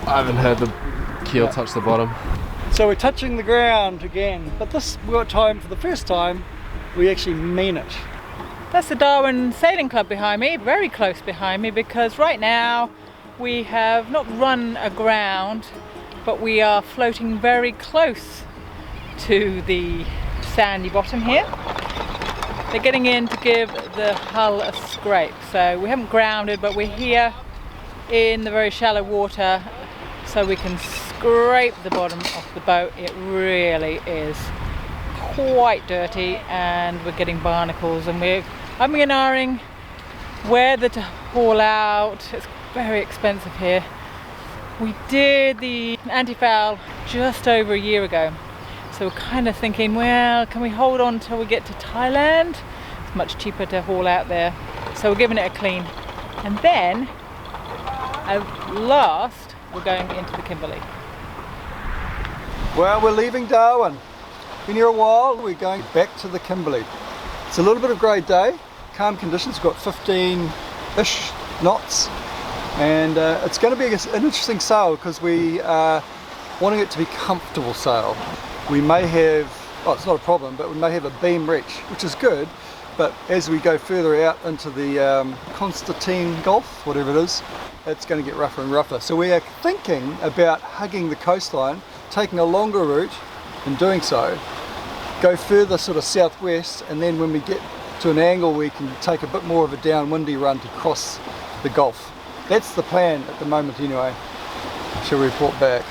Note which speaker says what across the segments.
Speaker 1: I haven't heard the keel touch the bottom.
Speaker 2: So we're touching the ground again, but this time, for the first time, we actually mean it.
Speaker 3: That's the Darwin Sailing Club behind me, very close behind me, because right now we have not run aground, but we are floating very close to the sandy bottom here. They're getting in to give the hull a scrape, so we haven't grounded, but we're here in the very shallow water so we can scrape the bottom off the boat. It really is quite dirty, and we're getting barnacles, and we're umming and ahhing whether to haul out. It's very expensive here. We did the anti-foul just over a year ago, so we're kind of thinking, well, can we hold on till we get to Thailand? It's much cheaper to haul out there, so we're giving it a clean, and then at last we're going into the Kimberley.
Speaker 2: Well, we're leaving Darwin. Been here a while, we're going back to the Kimberley. It's a little bit of a great day, calm conditions, got 15-ish knots, and it's going to be an interesting sail because we are wanting it to be comfortable sail. We may have, oh, it's not a problem, but we may have a beam reach, which is good, but as we go further out into the Constantine Gulf, whatever it is, it's going to get rougher and rougher. So we are thinking about hugging the coastline, taking a longer route, and doing so, go further sort of southwest, and then when we get to an angle we can take a bit more of a downwindy run to cross the Gulf. That's the plan at the moment anyway. Shall we report back?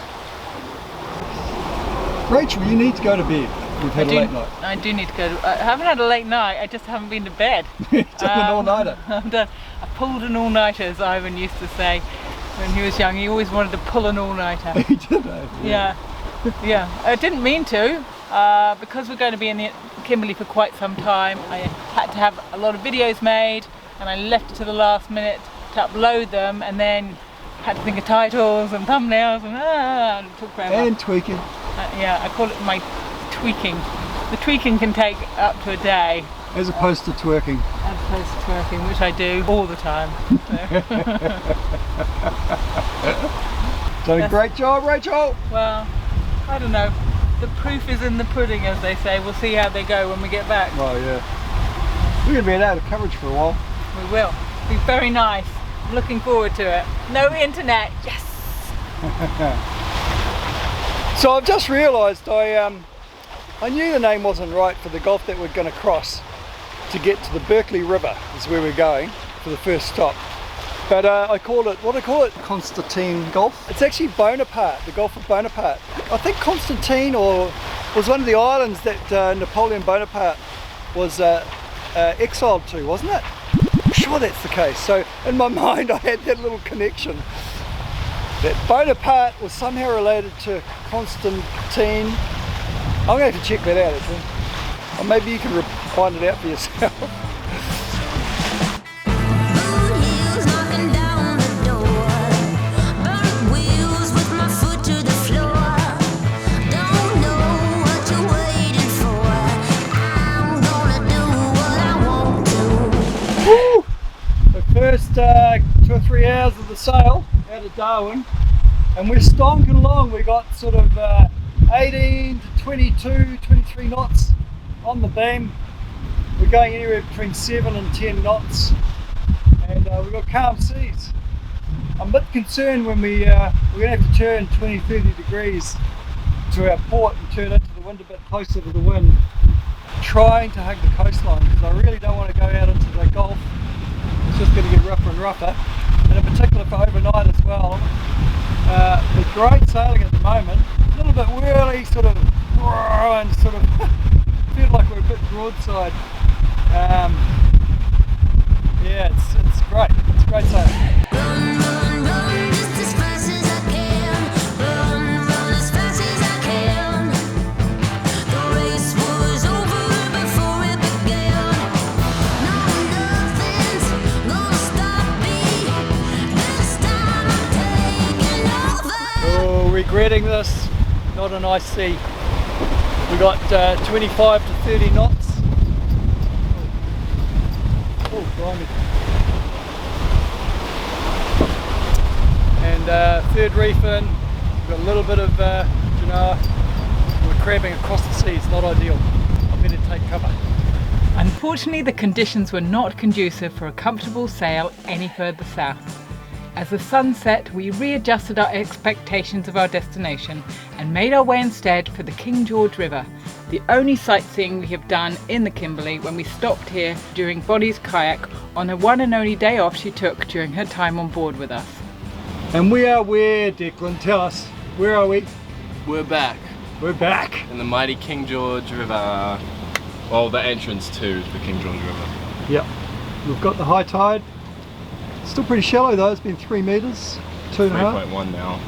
Speaker 2: Rachel, you need to go to bed. You've had a late night.
Speaker 3: I do need to go to, I haven't had a late night, I just haven't been to bed.
Speaker 2: You've done an all-nighter.
Speaker 3: I pulled an all-nighter, as Ivan used to say when he was young. He always wanted to pull an all-nighter.
Speaker 2: He did,
Speaker 3: yeah. Yeah. I didn't mean to, because we're going to be in the Kimberley for quite some time. I had to have a lot of videos made, and I left it to the last minute to upload them, and then had to think of titles and thumbnails, and it took forever.
Speaker 2: And tweaking.
Speaker 3: Yeah, I call it my tweaking. The tweaking can take up to a day.
Speaker 2: As opposed to twerking.
Speaker 3: As opposed to twerking, which I do all the time.
Speaker 2: Done a great job, Rachel!
Speaker 3: Well, I don't know. The proof is in the pudding, as they say. We'll see how they go when we get back.
Speaker 2: Oh yeah. We're going to be out of coverage for a while.
Speaker 3: We will. It'll be very nice. I'm looking forward to it. No internet. Yes!
Speaker 2: So I've just realised I knew the name wasn't right for the gulf that we're going to cross to get to the Berkeley River is where we're going for the first stop. But I call it, what do I call it? Constantine Gulf. It's actually Bonaparte, the Gulf of Bonaparte. I think Constantine was one of the islands that Napoleon Bonaparte was exiled to, wasn't it? I'm sure that's the case. So in my mind I had that little connection. That Bonaparte was somehow related to Constantine. I'm going to have to check that out actually. Or maybe you can find it out for yourself. Woo! The first 2 or 3 hours of the sail out of Darwin, and we're stonking along. We got sort of 18 to 22, 23 knots on the beam. We're going anywhere between 7 and 10 knots, and we've got calm seas. I'm a bit concerned when we're going to have to turn 20-30 degrees to our port and turn into the wind a bit closer to the wind, trying to hug the coastline, because I really don't want to go out into the Gulf. It's just going to get rougher and rougher, and in particular for overnight as well. It's great sailing at the moment, a little bit whirly, sort of, and sort of feel like we're a bit broadside. Yeah, it's great. It's great sailing. Regretting this, not a nice sea. We got 25 to 30 knots. Oh, blimey. and third reef in. We've got a little bit of Genoa. We're crabbing across the sea, it's not ideal. I better take cover.
Speaker 3: Unfortunately, the conditions were not conducive for a comfortable sail any further south. As the sun set, we readjusted our expectations of our destination and made our way instead for the King George River, the only sightseeing we have done in the Kimberley when we stopped here during Bonnie's kayak on the one and only day off she took during her time on board with us.
Speaker 2: And we are where, Declan? Tell us. Where are we?
Speaker 1: We're back
Speaker 2: We're back.
Speaker 1: in the mighty King George River. Well, the entrance to the King George River.
Speaker 2: Yep. We've got the high tide. Still pretty shallow though, it's been 3 meters, 2.5.
Speaker 1: 3.1 now.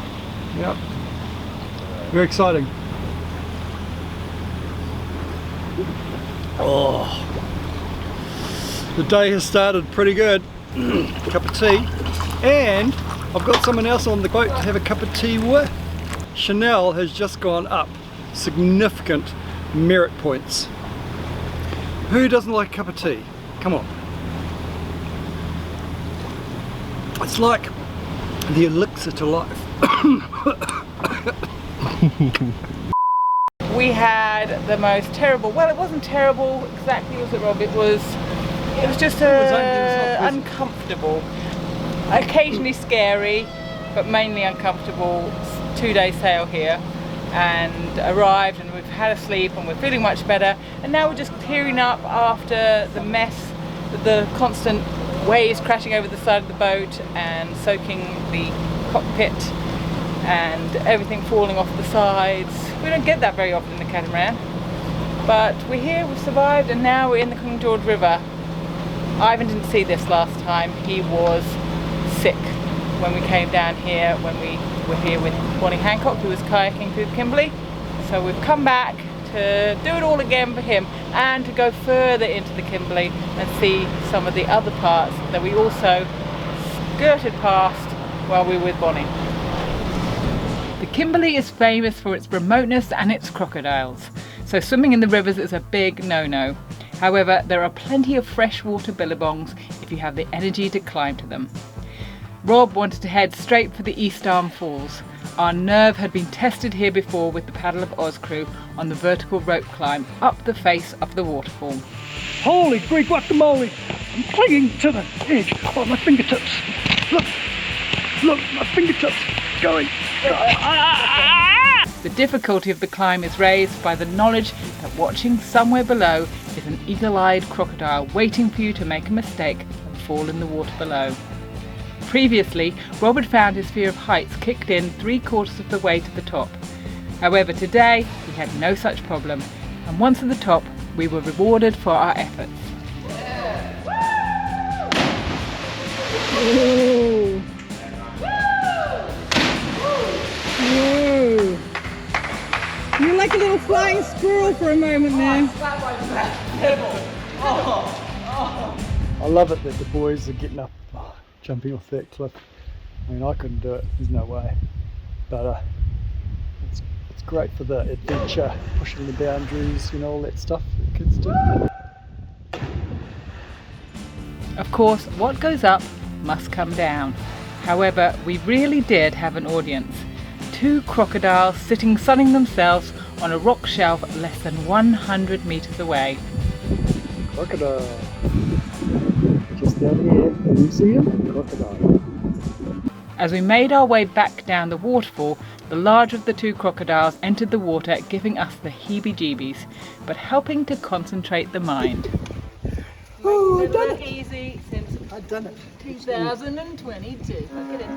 Speaker 2: Yep. Very exciting. Oh. The day has started pretty good. Cup of tea. And I've got someone else on the boat to have a cup of tea with. Chanel has just gone up. Significant merit points. Who doesn't like a cup of tea? Come on. It's like the elixir to life.
Speaker 3: We had the most terrible, well, it wasn't terrible exactly, was it, Rob? It was just uncomfortable, occasionally scary, but mainly uncomfortable 2-day sail here, and arrived and we've had a sleep and we're feeling much better, and now we're just clearing up after the mess, the constant waves crashing over the side of the boat and soaking the cockpit and everything falling off the sides. We don't get that very often in the catamaran, but we're here, we've survived, and now we're in the King George River. Ivan didn't see this last time. He was sick when we came down here, when we were here with Bonnie Hancock, who was kayaking through the Kimberley. So we've come back to do it all again for him and to go further into the Kimberley and see some of the other parts that we also skirted past while we were with Bonnie. The Kimberley is famous for its remoteness and its crocodiles, so swimming in the rivers is a big no-no. However, there are plenty of freshwater billabongs if you have the energy to climb to them. Rob wanted to head straight for the East Arm Falls. Our nerve had been tested here before with the Paddle of Oz crew on the vertical rope climb up the face of the waterfall.
Speaker 2: Holy Greek guacamole! I'm clinging to the edge of my fingertips. Look, look, my fingertips going.
Speaker 3: The difficulty of the climb is raised by the knowledge that watching somewhere below is an eagle-eyed crocodile waiting for you to make a mistake and fall in the water below. Previously, Rob had found his fear of heights kicked in 3/4 of the way to the top. However, today he had no such problem, and once at the top, we were rewarded for our efforts. Whoa. Whoa. You're like a little flying squirrel for a moment there.
Speaker 2: I love it that the boys are getting up, jumping off that cliff. I mean, I couldn't do it, there's no way. But it's great for the adventure, pushing the boundaries, you know, all that stuff that kids do.
Speaker 3: Of course, what goes up must come down. However, we really did have an audience. 2 crocodiles sitting sunning themselves on a rock shelf less than 100 meters away.
Speaker 2: Crocodile. Just down here, can you see him? Crocodile.
Speaker 3: As we made our way back down the waterfall, the larger of the 2 crocodiles entered the water, giving us the heebie-jeebies, but helping to concentrate the mind.
Speaker 2: Oh, I've done it!
Speaker 3: Easy since
Speaker 2: I've done it.
Speaker 3: 2022. Look at it.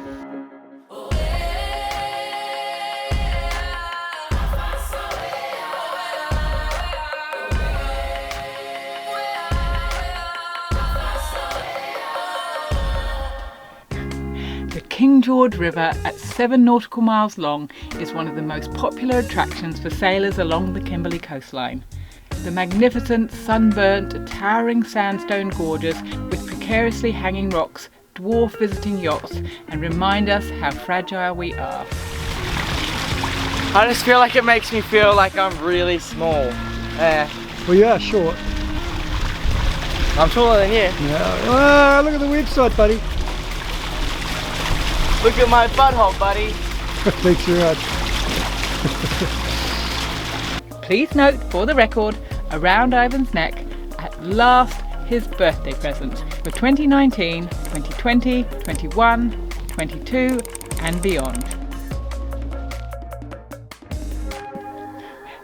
Speaker 3: The King George River, at 7 nautical miles long, is one of the most popular attractions for sailors along the Kimberley coastline. The magnificent, sunburnt, towering sandstone gorges with precariously hanging rocks dwarf visiting yachts and remind us how fragile we are.
Speaker 4: I just feel like it makes me feel like I'm really small.
Speaker 2: Well, you are short.
Speaker 4: I'm taller than you.
Speaker 2: Yeah. Oh, look at the website, buddy.
Speaker 4: Look at my butthole, buddy.
Speaker 2: Thanks very much.
Speaker 3: Please note for the record, around Ivan's neck, at last his birthday present for 2019, 2020, 21, 22 and beyond.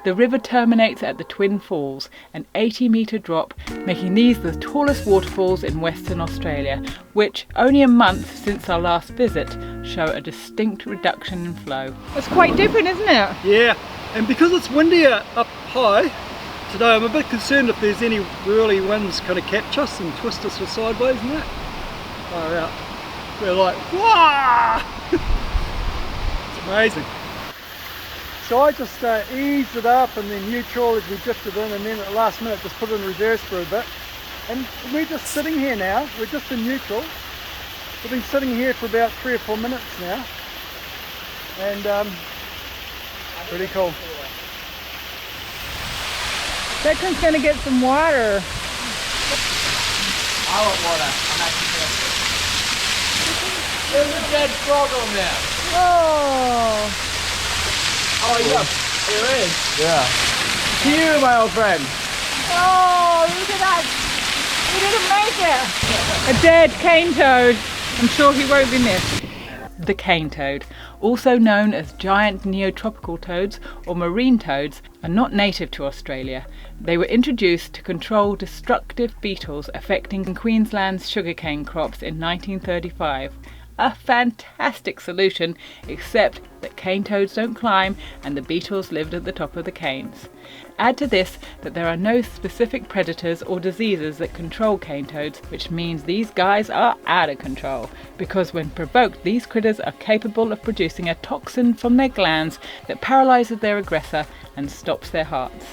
Speaker 3: The river terminates at the Twin Falls, an 80-metre drop, making these the tallest waterfalls in Western Australia, which, only a month since our last visit, show a distinct reduction in flow. It's quite different, isn't it?
Speaker 2: Yeah, and because it's windier up high today, I'm a bit concerned if there's any whirly winds kind of catch us and twist us for sideways and that. Far out. We're like, wah! It's amazing. So I just eased it up and then neutral as we drifted in, and then at the last minute just put it in reverse for a bit. And we're just sitting here now, we're just in neutral. We've been sitting here for about 3 or 4 minutes now. And pretty cool.
Speaker 3: Declan's going to get some water.
Speaker 4: I want water. I'm actually thirsty. There's a dead frog on there.
Speaker 3: Oh!
Speaker 4: Oh, yeah. There is. Yeah. To you, my old friend.
Speaker 3: Oh, look at that! We didn't make it! A dead cane toad. I'm sure he won't be missed. The cane toad, also known as giant neotropical toads or marine toads, are not native to Australia. They were introduced to control destructive beetles affecting Queensland's sugarcane crops in 1935. A fantastic solution, except that cane toads don't climb and the beetles lived at the top of the canes. Add to this that there are no specific predators or diseases that control cane toads, which means these guys are out of control, because when provoked these critters are capable of producing a toxin from their glands that paralyses their aggressor and stops their hearts.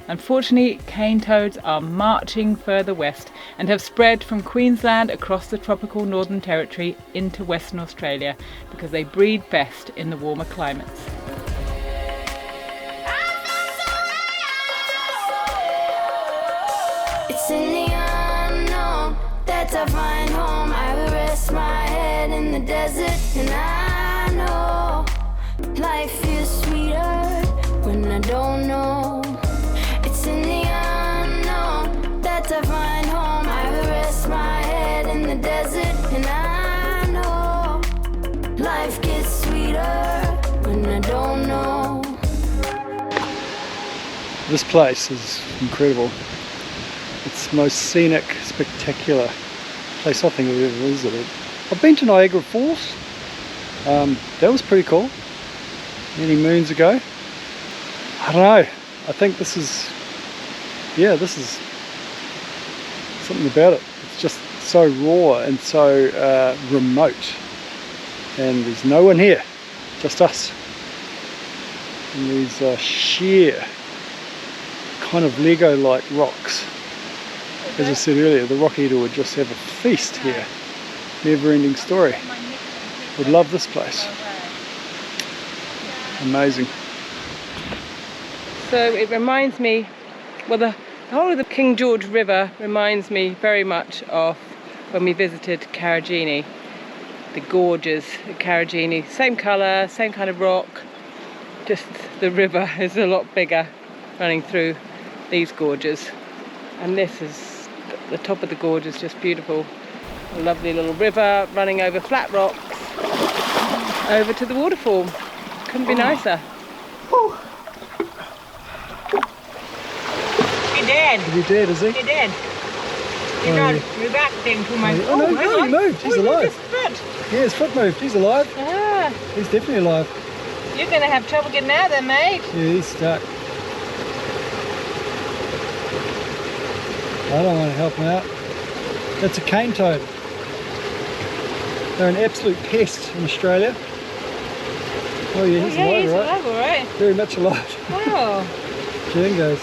Speaker 3: Unfortunately, cane toads are marching further west and have spread from Queensland across the tropical Northern Territory into Western Australia because they breed best in the warmer climates.
Speaker 5: It's in the unknown that I find home. I will rest my head in the desert, and I know life is sweeter when I don't know. It's in the unknown that I find home. I will rest my head in the desert, and I know life gets sweeter when I don't know.
Speaker 2: This place is incredible. It's the most scenic, spectacular place I think I've ever visited. I've been to Niagara Falls. That was pretty cool. Many moons ago. I don't know. I think this is something about it. It's just so raw and so remote. And there's no one here, just us. And these sheer kind of Lego-like rocks. As I said earlier, the rock eater would just have a feast here. Never-ending story. Would love this place. Amazing.
Speaker 3: So it reminds me, well, the whole of the King George River reminds me very much of when we visited Karijini. The gorges at Karijini, same colour, same kind of rock, just the river is a lot bigger running through these gorges. And this is, the top of the gorge is just beautiful. A lovely little river running over flat rocks over to the waterfall. Couldn't be nicer.
Speaker 2: Whew.
Speaker 3: You're dead.
Speaker 2: You're dead, is he?
Speaker 3: You're dead. You're not reacting to my...
Speaker 2: Oh, no, he moved. He's alive.
Speaker 3: Foot.
Speaker 2: Yeah, his foot moved. He's alive.
Speaker 3: Ah,
Speaker 2: He's definitely alive.
Speaker 3: you're going to have trouble getting out there, mate.
Speaker 2: Yeah, he's stuck. I don't want to help him out. That's a cane toad. They're an absolute pest in Australia. Oh yeah, he's alive,
Speaker 3: he's
Speaker 2: right?
Speaker 3: alive, all right.
Speaker 2: Very much alive.
Speaker 3: Wow.
Speaker 2: Jingos.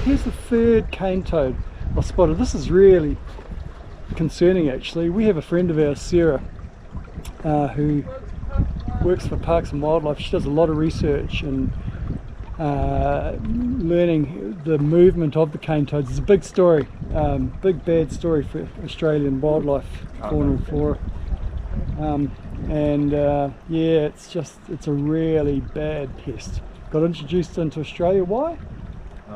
Speaker 2: Here's the third cane toad I spotted. This is really concerning actually. We have a friend of ours, Sarah, who works for Parks and Wildlife. She does a lot of research and learning the movement of the cane toads. It's a big story, big bad story for Australian wildlife, fauna and flora. And yeah, it's a really bad pest. Got introduced into Australia. Why?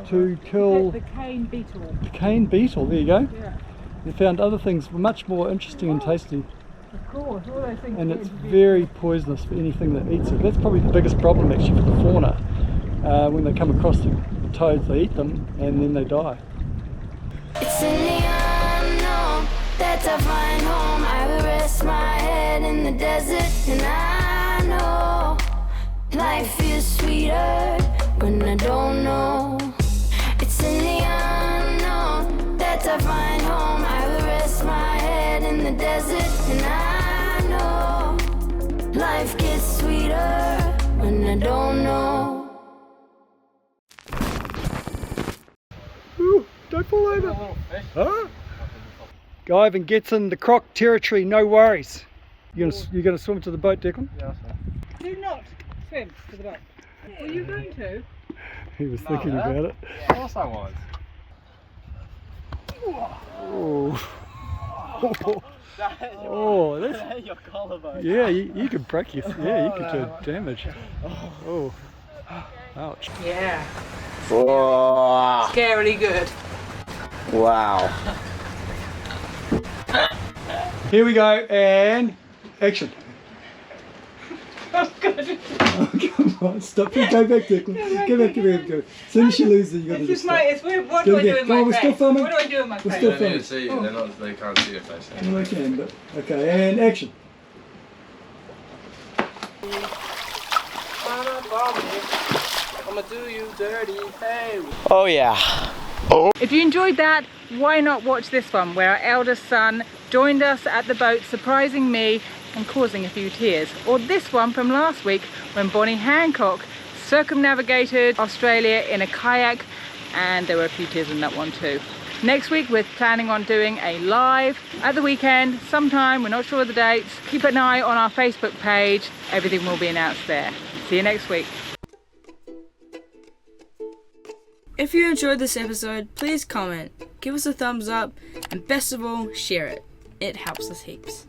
Speaker 2: To kill
Speaker 3: The cane beetle.
Speaker 2: the cane beetle. There you go.
Speaker 3: Yeah,
Speaker 2: They found other things much more interesting and tasty,
Speaker 3: of course. All those things.
Speaker 2: and it's very poisonous for anything that eats it. That's probably the biggest problem actually for the fauna. When they come across the toads, they eat them and then they die.
Speaker 5: It's in the unknown that I find home. I will rest my head in the desert, and I know life is sweeter when I don't know. It's in the unknown that I find home. I will rest my head in the desert, and I know life gets sweeter when I don't know.
Speaker 2: Ooh, don't fall over. Huh? Guy even gets in the croc territory, no worries. You're gonna swim to the boat, Declan?
Speaker 1: Yeah,
Speaker 3: Do not swim to the boat. Were you going to?
Speaker 2: He was thinking about it.
Speaker 1: of course I was.
Speaker 2: Oh, oh, that's,
Speaker 1: Your collarbone.
Speaker 2: yeah, you could break your, yeah, you could do damage. Oh, ouch.
Speaker 3: Yeah.
Speaker 4: Whoa.
Speaker 3: Scarily good.
Speaker 4: Wow.
Speaker 2: Here we go, and action.
Speaker 3: Oh, good.
Speaker 2: Oh, come on, stop. Go back, Declan. Go back to where you go. As soon as you lose it, you got to
Speaker 3: This
Speaker 2: just
Speaker 3: is my.
Speaker 2: stop.
Speaker 3: It's weird. What
Speaker 2: Do
Speaker 3: do I
Speaker 2: it
Speaker 3: do
Speaker 2: again.
Speaker 3: in
Speaker 2: Come
Speaker 3: my
Speaker 2: on, we're
Speaker 3: face?
Speaker 2: still filming.
Speaker 3: What do I do in my
Speaker 2: We're
Speaker 3: face?
Speaker 2: still
Speaker 1: They need to
Speaker 2: filming.
Speaker 1: see you. They can't see your face.
Speaker 2: Well, I can, but okay, and action.
Speaker 4: I'ma do you dirty, hey. Oh yeah.
Speaker 3: If you enjoyed that, why not watch this one where our eldest son joined us at the boat, surprising me and causing a few tears. Or this one from last week when Bonnie Hancock circumnavigated Australia in a kayak, and there were a few tears in that one too. Next week we're planning on doing a live at the weekend sometime, we're not sure of the dates. Keep an eye on our Facebook page, everything will be announced there. See you next week.
Speaker 6: If you enjoyed this episode, please comment, give us a thumbs up, and best of all, share it. It helps us heaps.